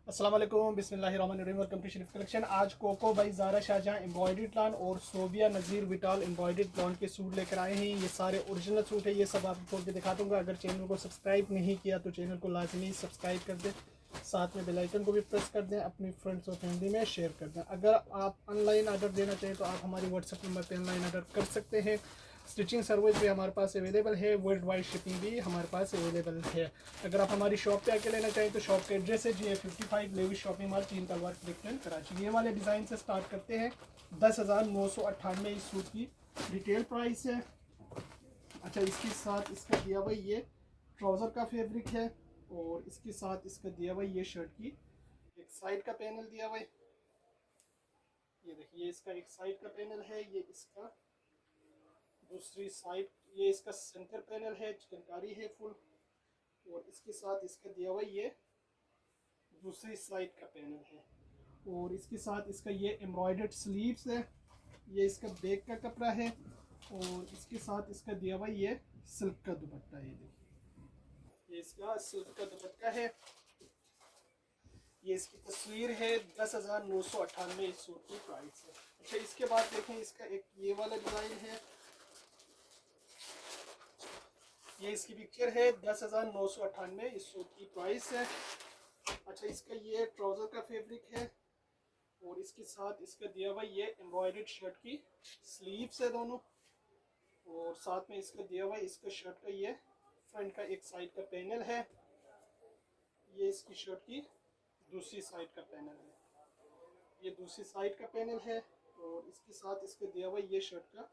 अस्सलाम वालेकुम, बिस्मिल्लाहिर्रहमानिर्रहीम। Welcome to Sharif collection. आज Coco by Zara Shahjahan embroidered lawn और Sobia Nazir vital embroidered lawn के सूट लेकर आए हैं। ये सारे ओरिजिनल सूट है, ये सब आपको खोल के दिखा दूंगा। अगर चैनल को सब्सक्राइब नहीं किया तो चैनल को लाजमी सब्सक्राइब कर दें, साथ में बेल आइकन को भी प्रेस कर दें, अपनी फ्रेंड्स और फैमिली में शेयर कर दें। अगर आप ऑनलाइन ऑर्डर देना चाहें तो आप हमारी व्हाट्सएप नंबर पर ऑनलाइन ऑर्डर कर सकते हैं। स्टिचिंग सर्विस भी हमारे पास अवेलेबल है, वर्ल्ड वाइड शिपिंग भी हमारे पास अवेलेबल है। अगर आप हमारी शॉप पे आके लेना चाहें तो शॉप का एड्रेस है GA55 लेविस शॉपिंग मॉल, 3 तलवार क्लिफ्टन कराची। ये वाले डिज़ाइन से स्टार्ट करते हैं। 10,998 इस सूट की रिटेल प्राइस है। अच्छा, इसके साथ इसका दिया हुआ ये ट्राउज़र का फैब्रिक है और इसके साथ इसका दिया हुआ ये शर्ट की एक साइड का पैनल दिया हुआ है। ये देखिए, इसका एक साइड का पैनल है, ये इसका दूसरी साइड, ये इसका सेंटर पैनल है, चिकनकारी है फुल। और इसके साथ इसका दिया हुआ ये दूसरी साइड का पैनल है और इसके साथ इसका ये एम्ब्रॉयडर्ड स्लीव्स है। ये इसका बैक का कपड़ा है और इसके साथ इसका दिया हुआ ये सिल्क का दुपट्टा है। ये देखिए, ये इसका सिल्क का दुपट्टा है। ये इसकी तस्वीर है। 10,998 इस सूट की प्राइस है। अच्छा, इसके बाद देखें, इसका एक ये वाला डिज़ाइन है, ये इसकी पिक्चर है। 10,998 इस सूट की प्राइस है। अच्छा, इसका ये ट्राउज़र का फैब्रिक है और इसके साथ इसका दिया हुआ ये एम्ब्रॉयडर्ड शर्ट की स्लीव्स है दोनों। और साथ में इसका दिया हुआ इसका शर्ट का ये फ्रंट का एक साइड का पैनल है। ये इसकी शर्ट की दूसरी साइड का पैनल है, ये दूसरी साइड का पैनल है। और इसके साथ इसका दिया हुआ ये शर्ट का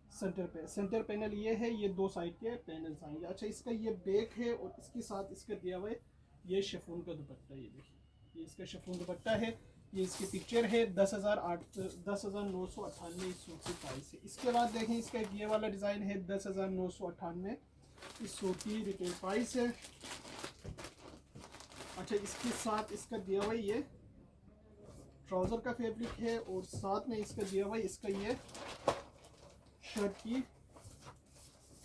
सेंटर पैनल ये है। ये दो साइड के पैनल्स आएंगे। अच्छा, इसका ये बैक है और इसके साथ इसका दिया हुआ है ये शिफॉन का दुपट्टा। ये देखिए, ये इसका शिफॉन दुपट्टा है। ये इसकी पिक्चर है। 10,998 इस सूट की प्राइस है। इसके बाद देखें, इसका एक ये वाला डिज़ाइन है। 10,998 इस सूट की रिटेल प्राइस है। अच्छा, इसके साथ इसका दिया हुआ ये ट्राउज़र का फैब्रिक है और साथ में इसका दिया हुआ इसका ये शर्ट की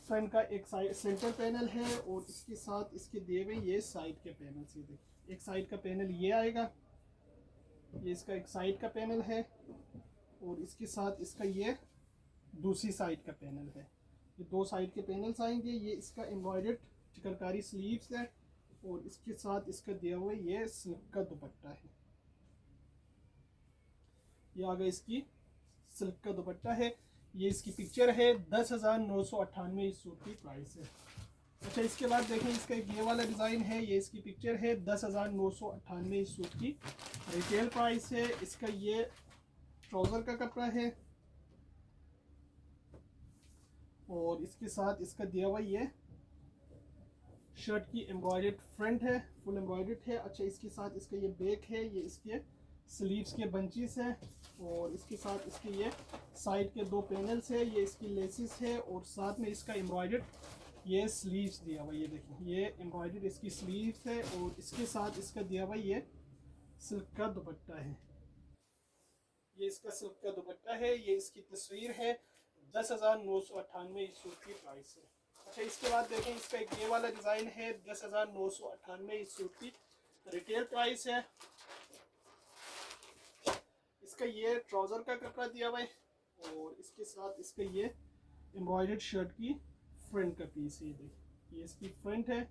फ्रंट का एक साइड सेंटर पैनल है और इसके साथ इसके दिए हुए ये साइड के पैनल। ये देखिए, एक साइड का पैनल ये आएगा, ये इसका एक साइड का पैनल है और इसके साथ इसका ये दूसरी साइड का पैनल है। ये दो साइड के पैनल्स आएंगे। ये इसका एम्ब्रॉयडर्ड चिकनकारी स्लीव्स है और इसके साथ इसका दिया हुआ ये सिल्क का दुपट्टा है। ये आगे इसकी सिल्क का दुपट्टा है। ये इसकी पिक्चर है। 10,998 इस सूट की प्राइस है। अच्छा, इसके बाद देखें, इसका एक ये वाला डिज़ाइन है। ये इसकी पिक्चर है। 10,998 इस सूट की रिटेल प्राइस है। इसका ये ट्राउज़र का कपड़ा है और इसके साथ इसका दिया हुआ ये शर्ट की एम्ब्रॉयडर्ड फ्रंट है, फुल एम्ब्रॉयडर्ड है। अच्छा, इसके साथ इसका ये बैक है, ये इसके स्लीव्स के बंचेस है और इसके साथ इसके ये साइड के दो पैनल्स है। ये इसकी लेसिस है और साथ में इसका एम्ब्रॉयडर्ड ये स्लीव्स दिया हुआ। ये देखिए, ये एम्ब्रॉयडर्ड इसकी स्लीव्स है और इसके साथ इसका दिया हुआ ये सिल्क का दुपट्टा है। ये इसका सिल्क का दुपट्टा है। ये इसकी तस्वीर है। 10,998 इस सूट की प्राइस है। अच्छा, इसके बाद देखें, इसका एक ये वाला डिज़ाइन है। 10,998 इस सूट की रिटेल प्राइस है। इसका ये ट्राउज़र का कपड़ा दिया हुआ है और इसके साथ इसका ये एम्ब्रॉयडर्ड शर्ट की फ्रंट का पीस है। ये देखिए, ये इसकी फ्रंट है,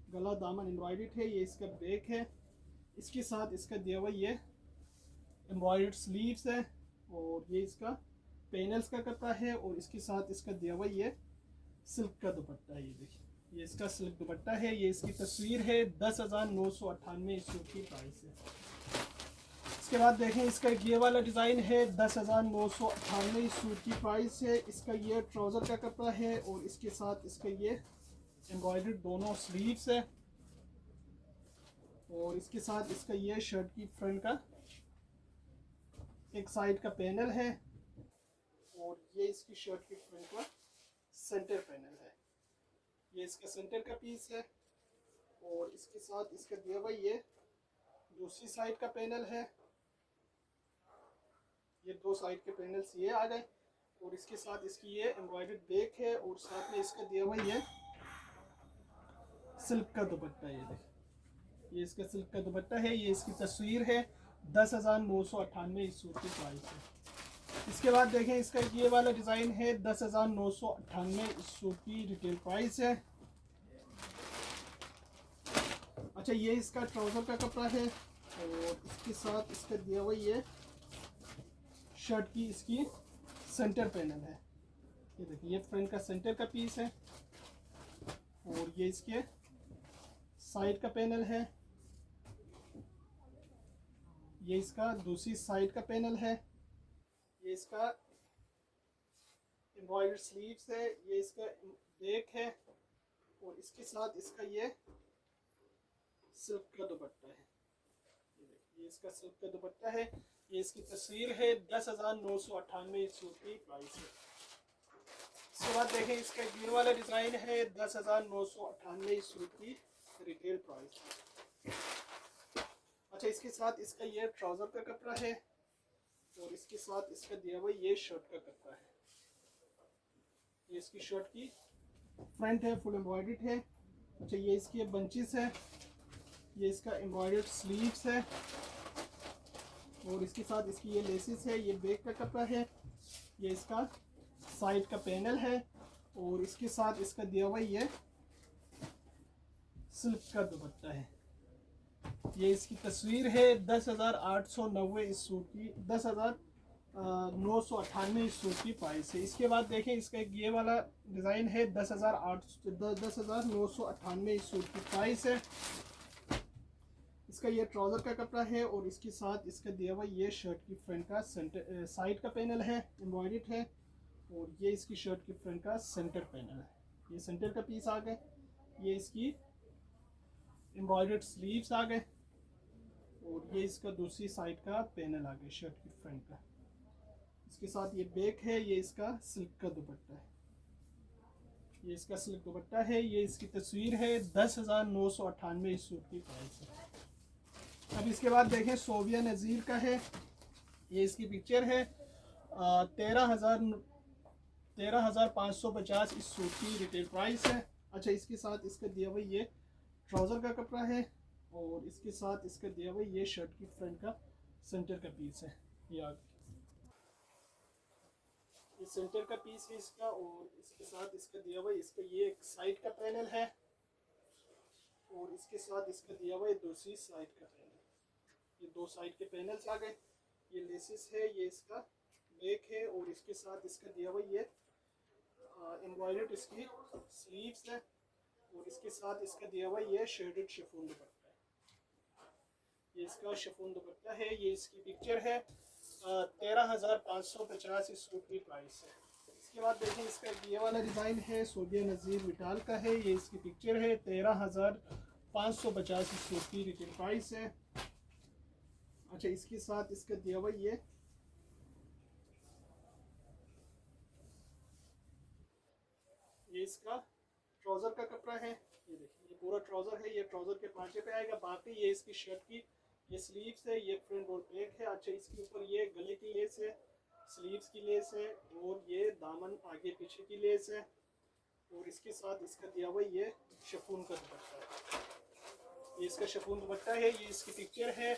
गला दामन एम्ब्रॉयडर्ड है। ये इसका बैक है। इसके साथ इसका दिया हुआ ये एम्ब्रॉयडर्ड स्लीव्स है और ये इसका पैनल्स का कपड़ा है और इसके साथ इसका दिया हुआ ये सिल्क का दुपट्टा है। ये देखिए, ये इसका सिल्क दुपट्टा है। ये इसकी तस्वीर है। 10,998 इस सूट की प्राइस है। इसके बाद देखें, इसका एक ये वाला डिज़ाइन है। 10,998 इस सूट की प्राइस है। इसका ये ट्राउज़र का कपड़ा है और इसके साथ इसका ये एम्ब्रॉयडर्ड दोनों स्लीव्स है और इसके साथ इसका ये शर्ट की फ्रंट का एक साइड का पैनल है और ये इसकी शर्ट की फ्रंट का सेंटर पैनल है। ये इसका सेंटर का पीस है और इसके साथ इसका दिया हुआ ये दूसरी साइड का पैनल है। ये दो साइड के पैनल्स ये आ गए और इसके साथ इसकी ये एम्ब्रॉयडर्ड बैक है और साथ में इसका दिया हुआ ये सिल्क का दुपट्टा। ये देखिए, ये इसका सिल्क का दुपट्टा है, ये इसकी तस्वीर है। 10,998 इस सूट की प्राइस है। इसके बाद देखें इसका ये वाला डिज़ाइन है, 10,998 इस सूट की रिटेल प्राइस है। अच्छा, ये इसका ट्राउज़र का कपड़ा है और इसके साथ इसका दिया हुआ ये शर्ट की इसकी सेंटर पैनल है। ये देखिए, ये फ्रंट का सेंटर का पीस है और ये इसके साइड का पैनल है। ये इसका दूसरी साइड का पैनल है। ये इसका एम्ब्रॉयडर्ड स्लीव्स है। ये इसका बैक है और इसके साथ इसका ये सिल्क का दुपट्टा है। ये इसका सिल्क का दुपट्टा है। ये इसकी तस्वीर है। 10,998 सूट की प्राइस है। इसके बाद देखें इसका ये वाला डिज़ाइन है, 10,998 सूट की रिटेल प्राइस है। अच्छा, इसके साथ इसका ये ट्राउज़र का कपड़ा है और इसके साथ इसका दिया हुआ ये शर्ट का कपड़ा है। ये इसकी शर्ट की फ्रंट है, फुल एम्ब्रॉयडर्ड है। अच्छा, ये इसकी बंचेस है। ये इसका एम्ब्रॉयडर्ड स्लीव्स है और इसके साथ इसकी ये लेसेस है। ये बैक का कपड़ा है। ये इसका साइड का पैनल है और इसके साथ इसका दिया हुआ ये सिल्क का दुपट्टा है। ये इसकी तस्वीर है। 10,890 इस सूट की, 10,998 इस सूट की प्राइस है। इसके बाद देखें इसका एक ये वाला डिज़ाइन है, 10,998 इस सूट की प्राइस है। इसका ये ट्राउज़र का कपड़ा है और इसके साथ इसका दिया हुआ ये शर्ट की फ्रंट का सेंटर साइड का पैनल है, एम्ब्रॉयडर्ड है और ये इसकी शर्ट की फ्रंट का सेंटर पैनल है। ये सेंटर का पीस आ गए। ये इसकी एम्ब्रॉयडर्ड स्लीव्स आ गए और ये इसका दूसरी साइड का पैनल आ गया शर्ट की फ्रंट का। इसके साथ ये बैक है। ये इसका सिल्क का दुपट्टा है। ये इसका सिल्क दुपट्टा है। ये इसकी तस्वीर है। 10,998 इस सूट की प्राइस है। अब इसके बाद देखें सोबिया नज़ीर का है। ये इसकी पिक्चर है। 13,550 इस सूट की रिटेल प्राइस है। अच्छा, इसके साथ इसका दिया हुआ ये ट्राउज़र का कपड़ा है और इसके साथ इसका दिया हुआ ये शर्ट की फ्रंट का सेंटर का पीस है। ये सेंटर का पीस है इसका और इसके साथ इसका दिया हुआ इसका ये एक साइड का पैनल है और इसके साथ इसका दिया हुआ ये दूसरी साइड का पैनल। ये दो साइड के पैनल्स आ गए। ये लेसेस है। ये इसका बैक है और इसके साथ इसका दिया हुआ ये एम्ब्रॉयडर्ड इसकी स्लीव्स है और इसके साथ इसका दिया हुआ ये शेडेड शिफॉन दुपट्टा है। ये इसका शिफॉन दुपट्टा है। ये इसकी पिक्चर है। 13,550 इस सूट की प्राइस है। इसके बाद देखें इसका ये वाला डिज़ाइन है, सोबिया नज़ीर विटाल का है। ये इसकी पिक्चर है। 13,550 इस सूट की रिटेल प्राइस है। अच्छा, इसके साथ इसका दिया हुआ ये इसका ट्राउज़र का कपड़ा है। ये देखिए, ये पूरा ट्राउज़र है। ये ट्राउज़र के पांचे पे आएगा। बाकी ये इसकी शर्ट की ये स्लीव्स है। ये फ्रंट और बैक है। अच्छा, इसके ऊपर ये गले की लेस है, स्लीव्स की लेस है और ये दामन आगे पीछे की लेस है और इसके साथ इसका दिया हुआ ये शिफॉन का दुपट्टा है। ये इसका शिफॉन दुपट्टा है। ये इसकी पिक्चर है।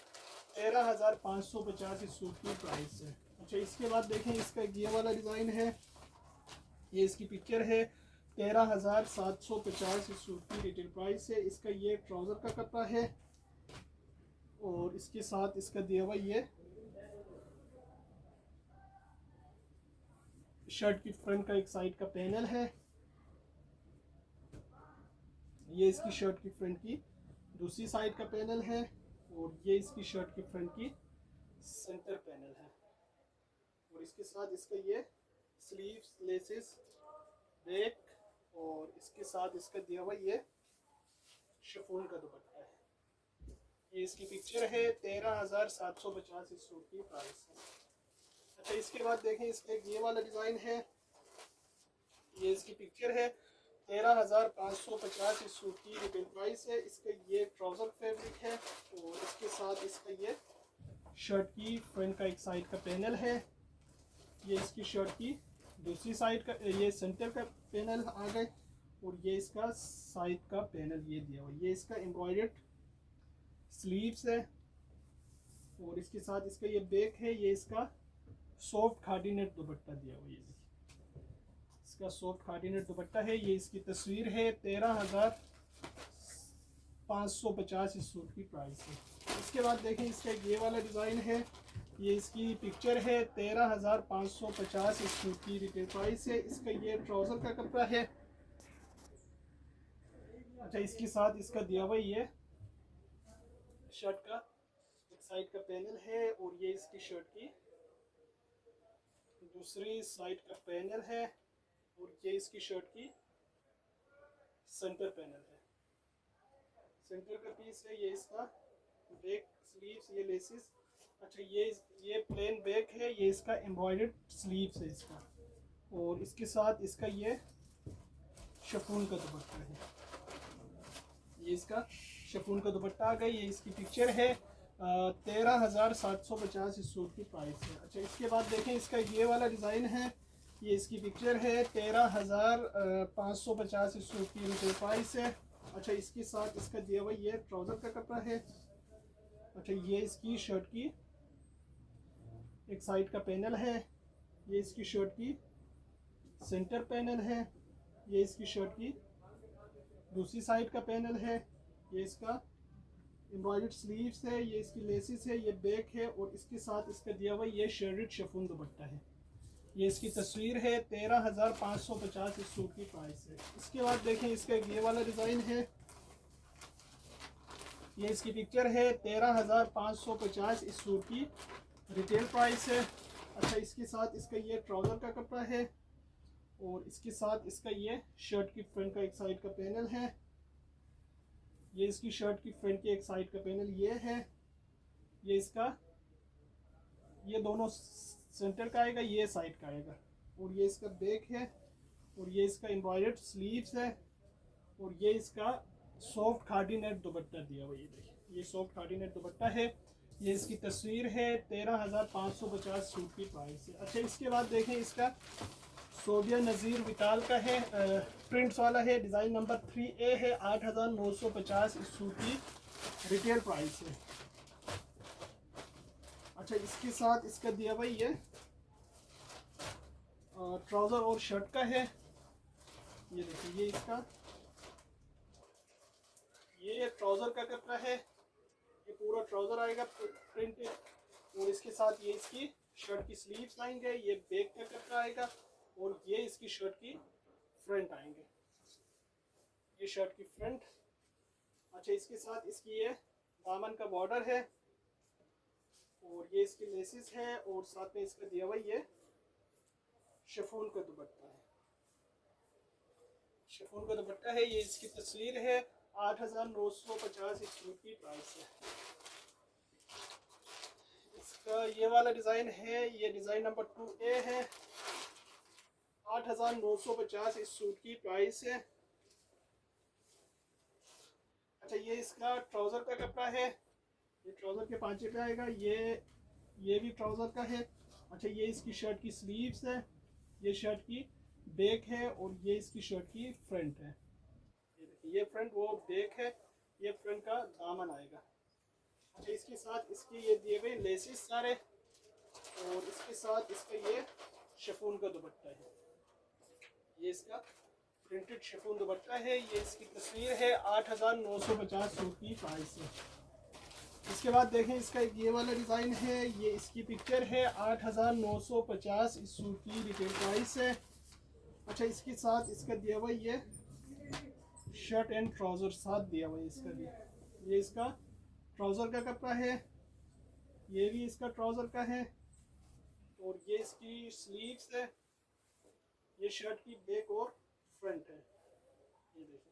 13,550 इस सूट की प्राइस है। अच्छा, इसके बाद देखें इसका ये वाला डिज़ाइन है। ये इसकी पिक्चर है। 13,750 इस सूट की रिटेल प्राइस है। इसका ये ट्राउज़र का कपड़ा है और इसके साथ इसका दिया हुआ ये शर्ट की फ्रंट का एक साइड का पैनल है। ये इसकी शर्ट की फ्रंट की दूसरी साइड का पैनल है और ये इसकी शर्ट की फ्रंट की सेंटर पैनल है और इसके साथ इसका ये स्लीव्स, लेसेस, बैक और इसके साथ इसका दिया हुआ ये शिफॉन का दुपट्टा है। ये इसकी पिक्चर है। 13,750 इस सूट की प्राइस है। अच्छा, इसके बाद देखें इसका ये वाला डिज़ाइन है। ये इसकी पिक्चर है। 13,550 इस सूट की रिटेल प्राइस है। इसका ये ट्राउज़र फैब्रिक है और इसके साथ इसका ये शर्ट की फ्रंट का एक साइड का पैनल है। ये इसकी शर्ट की दूसरी साइड का ये सेंटर का पैनल आ गए और ये इसका साइड का पैनल ये दिया हुआ। ये इसका एम्ब्रॉयडर्ड स्लीव्स है और इसके साथ इसका ये बैक है। ये इसका सॉफ्ट खादी नेट दुपट्टा दिया हुआ, ये देखिए इसका सॉफ्ट खादी नेट दुपट्टा है। ये इसकी तस्वीर है, 13,550 इस सूट की प्राइस है। इसके बाद देखें इसका ये वाला डिज़ाइन है, ये इसकी पिक्चर है, 13,550 इस सूट की रिटेल प्राइस है। इसका ये ट्राउज़र का कपड़ा है। अच्छा, इसके साथ इसका दिया हुआ ये शर्ट का एक साइड का पैनल है और ये इसकी शर्ट की दूसरी साइड का पैनल है और ये इसकी शर्ट की सेंटर पैनल है, सेंटर का पीस है। ये इसका बैक स्लीव्स, ये लेसिस। अच्छा, ये प्लेन बैक है, ये इसका एम्ब्रॉयडर्ड स्लीव्स है इसका, और इसके साथ इसका ये शिफॉन का दुपट्टा है। ये इसका शिफॉन का दुपट्टा आ गया। ये इसकी पिक्चर है, 13,750 इस सूट की प्राइस है। अच्छा, इसके बाद देखें इसका ये वाला डिज़ाइन है, ये इसकी पिक्चर है, 13,550 इस सूट की रिटेल प्राइस है। अच्छा, इसके साथ इसका दिया हुआ ये ट्राउज़र का कपड़ा है। अच्छा, ये इसकी शर्ट की एक साइड का पैनल है, ये इसकी शर्ट की सेंटर पैनल है, ये इसकी शर्ट की दूसरी साइड का पैनल है, ये इसका एम्ब्रॉयडर्ड स्लीव्स है, ये इसकी लेसिस है, ये बैक है और इसके साथ इसका दिया हुआ ये शेडेड शिफॉन दुपट्टा है। ये इसकी तस्वीर है, 13,550 इस सूट की प्राइस है। इसके बाद देखें इसका ये वाला डिज़ाइन है, ये इसकी पिक्चर है, 13,550 इस सूट की रिटेल प्राइस है। अच्छा, इसके साथ इसका ये ट्राउज़र का कपड़ा है और इसके साथ इसका ये शर्ट की फ्रंट का एक साइड का पैनल है, ये इसकी शर्ट की फ्रंट की एक साइड का पैनल ये है, ये इसका ये दोनों सेंटर का आएगा, ये साइड का आएगा, और ये इसका बैक है और ये इसका एम्ब्रॉयडर्ड स्लीव्स है और ये इसका सॉफ्ट खादी नेट दुपट्टा दिया हुआ। ये देखिए ये सॉफ्ट खादी नेट दुपट्टा है। ये इसकी तस्वीर है, 13,550 सूट की प्राइस है। अच्छा, इसके बाद देखें इसका सोबिया नज़ीर विटाल का है, प्रिंट्स वाला है, डिज़ाइन नंबर 3A है, 8,950 इस सूट की रिटेल प्राइस है। अच्छा, इसके साथ इसका दिया हुआ ये ट्राउज़र और शर्ट का है। ये देखिए ये इसका ये ट्राउज़र का कपड़ा है, ये पूरा ट्राउज़र आएगा प्रिंटेड, और इसके साथ ये इसकी शर्ट की स्लीव्स आएंगे, ये बैक का कपड़ा आएगा और ये इसकी शर्ट की फ्रंट आएंगे, ये शर्ट की फ्रंट। अच्छा, इसके साथ इसकी ये दामन का बॉर्डर है और ये इसकी लेसिस है और साथ में इसका दिया हुआ ये शिफॉन का दुपट्टा है, शिफॉन का दुपट्टा है। ये इसकी तस्वीर है, 8,950 इस सूट की प्राइस है। इसका ये वाला डिज़ाइन है, ये डिज़ाइन नंबर 2A है, 8,950 इस सूट की प्राइस है। अच्छा, ये इसका ट्राउज़र का कपड़ा है, ये ट्राउज़र के पांचे पे आएगा, ये भी ट्राउज़र का है। अच्छा, ये इसकी शर्ट की स्लीव्स है, ये शर्ट की बैक है और ये इसकी शर्ट की फ्रंट है। ये देखिए ये फ्रंट, वो बैक है, ये फ्रंट का दामन आएगा। अच्छा, इसके साथ इसके ये दिए गए लेसिस सारे और इसके साथ इसका ये शिफॉन का दुपट्टा है, ये इसका प्रिंटेड शिफॉन दुपट्टा है। ये इसकी तस्वीर है, 8,950 सूट की प्राइस है। इसके बाद देखें इसका एक ये वाला डिज़ाइन है, ये इसकी पिक्चर है, 8,950 इस सूट की रिटेल प्राइस है। अच्छा, इसके साथ इसका दिया हुआ ये शर्ट एंड ट्राउज़र साथ दिया हुआ है इसका भी, ये इसका ट्राउज़र का कपड़ा है, ये भी इसका ट्राउज़र का है और ये इसकी स्लीव्स है, ये शर्ट की बैक और फ्रंट है। ये देखिए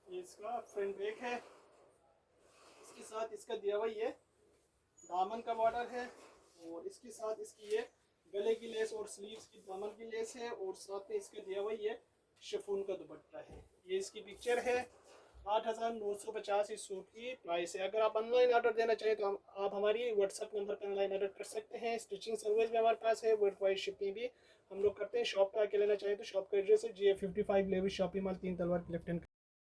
ये इसका फ्रंट बैक है। इसके साथ इसका दिया हुआ ये दामन का बॉर्डर है और इसके साथ इसकी ये गले की लेस और स्लीव्स की दामन की लेस है और साथ में इसका दिया हुआ ये शिफॉन का दुपट्टा है। ये इसकी पिक्चर है, 8,950 इस सूट की प्राइस है। अगर आप ऑनलाइन ऑर्डर देना चाहें तो आप हमारी व्हाट्सएप नंबर पर ऑनलाइन ऑर्डर कर सकते हैं। स्टिचिंग सर्विस भी हमारे पास है, वर्ल्ड वाइड शिपिंग भी हम लोग करते हैं। शॉप पर आके लेना चाहें तो शॉप का एड्रेस है GA55 लेवी शॉपिंग मॉल 3 तलवार लेफ्ट हैंड